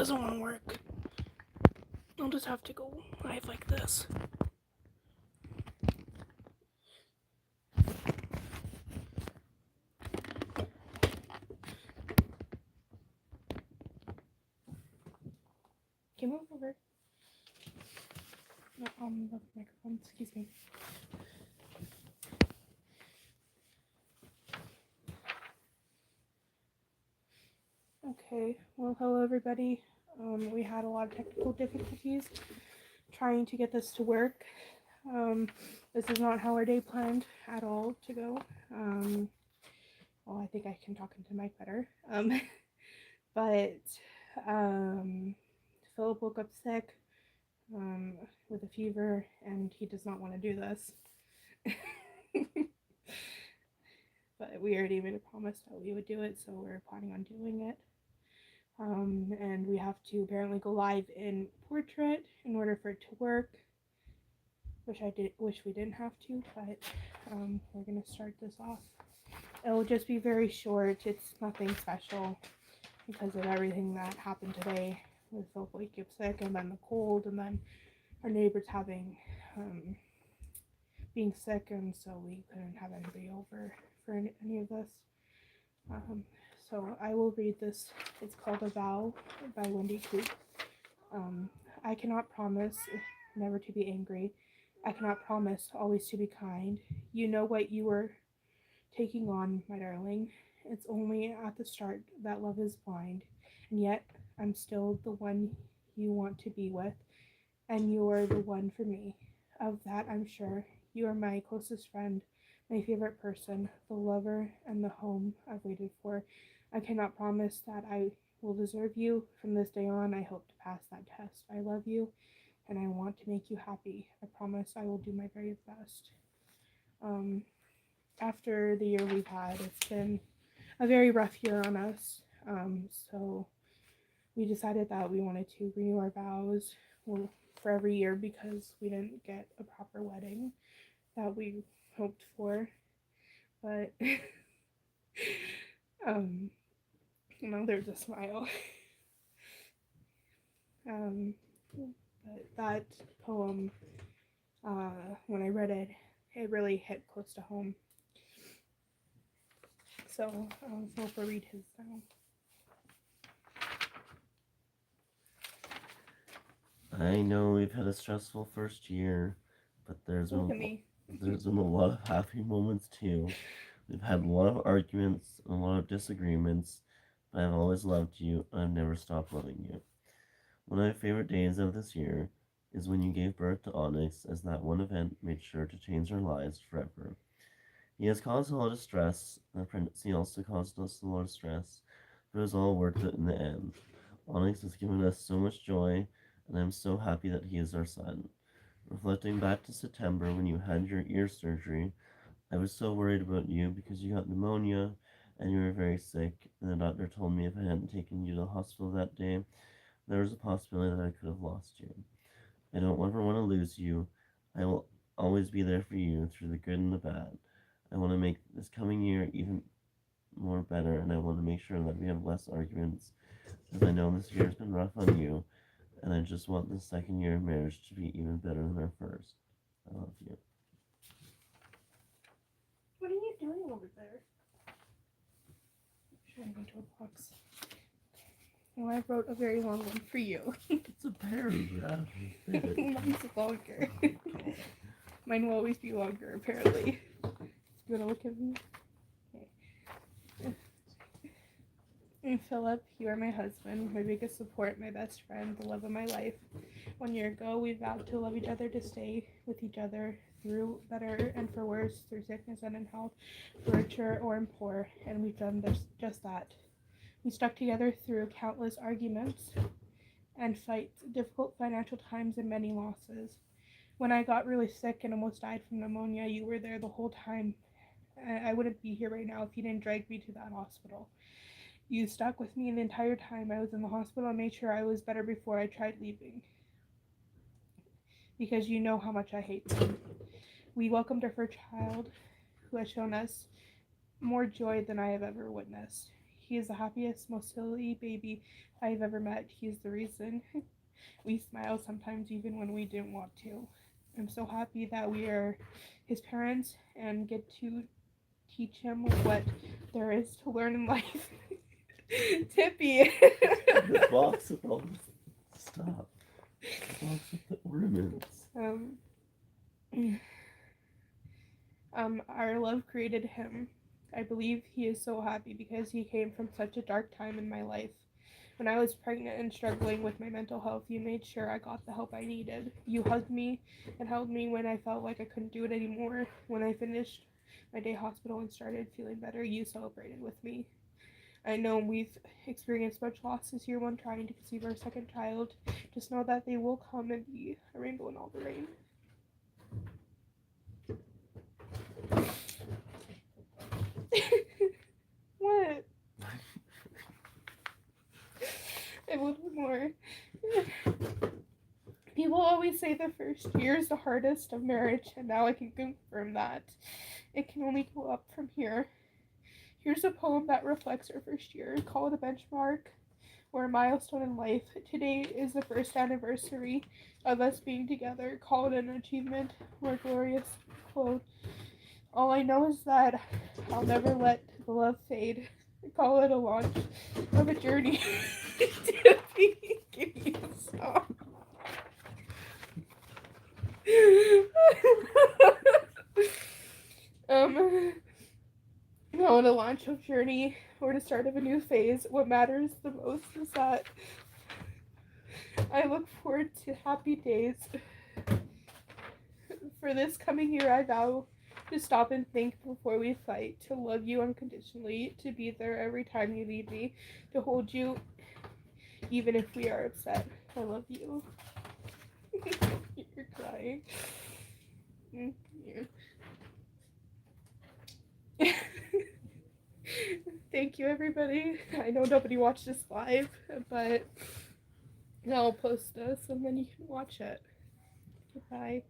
doesn't want to work. I'll just have to go live like this. Can you move over? No, the microphone, excuse me. Okay, well, hello everybody. We had a lot of technical difficulties trying to get this to work. This is not how our day planned at all to go. Well, I think I can talk into the mic better. But Philip woke up sick with a fever, and he does not want to do this. But we already made a promise that we would do it, so we're planning on doing it. And we have to apparently go live in portrait in order for it to work. Wish we didn't have to, but we're gonna start this off. It'll just be very short. It's nothing special because of everything that happened today with Philip waking up sick, and then the cold, and then our neighbors having being sick, and so we couldn't have anybody over for any of this. So I will read this. It's called A Vow by Wendy Coop. I cannot promise never to be angry. I cannot promise always to be kind. You know what you are taking on, my darling. It's only at the start that love is blind, and yet I'm still the one you want to be with, and you are the one for me. Of that I'm sure. You are my closest friend, my favorite person, the lover and the home I've waited for. I cannot promise that I will deserve you. From this day on, I hope to pass that test. I love you, and I want to make you happy. I promise I will do my very best. After the year we've had, it's been a very rough year on us. So we decided that we wanted to renew our vows for every year because we didn't get a proper wedding that we hoped for. But there's a smile. But that poem, when I read it, it really hit close to home. So Philip will read his now. I know we've had a stressful first year, but there's been a lot of happy moments too. We've had a lot of arguments, a lot of disagreements, but I've always loved you, and I've never stopped loving you. One of my favorite days of this year is when you gave birth to Onyx, as that one event made sure to change our lives forever. He has caused a lot of stress, and the pregnancy also caused us a lot of stress, but it was all worth it in the end. Onyx has given us so much joy, and I'm so happy that he is our son. Reflecting back to September when you had your ear surgery, I was so worried about you because you got pneumonia and you were very sick, and the doctor told me if I hadn't taken you to the hospital that day, there was a possibility that I could have lost you. I don't ever want to lose you. I will always be there for you through the good and the bad. I want to make this coming year even more better, and I want to make sure that we have less arguments, because I know this year has been rough on you, and I just want the second year of marriage to be even better than our first. I love you. What are you doing over there? I'm trying to go into a box. Well, I wrote a very long one for you. It's a paragraph. Mine's longer. Mine will always be longer, apparently. You want to look at me? Okay. Philip, you are my husband, my biggest support, my best friend, the love of my life. 1 year ago, we vowed to love each other, to stay with each other through better and for worse, through sickness and in health, for richer or in poor, and we've done just that. We stuck together through countless arguments and fights, difficult financial times, and many losses. When I got really sick and almost died from pneumonia, you were there the whole time. I wouldn't be here right now if you didn't drag me to that hospital. You stuck with me the entire time I was in the hospital and made sure I was better before I tried leaving. Because you know how much I hate them. We welcomed our first child, who has shown us more joy than I have ever witnessed. He is the happiest, most silly baby I've ever met. He's the reason we smile sometimes even when we didn't want to. I'm so happy that we are his parents and get to teach him what there is to learn in life. Tippy. The box with all the stop. The box with the ornaments. Our love created him. I believe he is so happy because he came from such a dark time in my life. When I was pregnant and struggling with my mental health, you made sure I got the help I needed. You hugged me and held me when I felt like I couldn't do it anymore. When I finished my day hospital and started feeling better, you celebrated with me. I know we've experienced much loss this year when trying to conceive our second child. Just know that they will come and be a rainbow in all the rain. What? A little more. People always say the first year is the hardest of marriage, and now I can confirm that. It can only go up from here. Here's a poem that reflects our first year. Call it a benchmark or a milestone in life. Today is the first anniversary of us being together. Call it an achievement or a glorious quote. All I know is that I'll never let the love fade. Call it a launch of a journey. Tippy, give me a song. No, to launch of journey or the start of a new phase. What matters the most is that I look forward to happy days. For this coming year, I vow to stop and think before we fight, to love you unconditionally, to be there every time you need me, to hold you even if we are upset. I love you. You're crying. Thank you, everybody. I know nobody watched this live, but I'll post this and then you can watch it. Goodbye.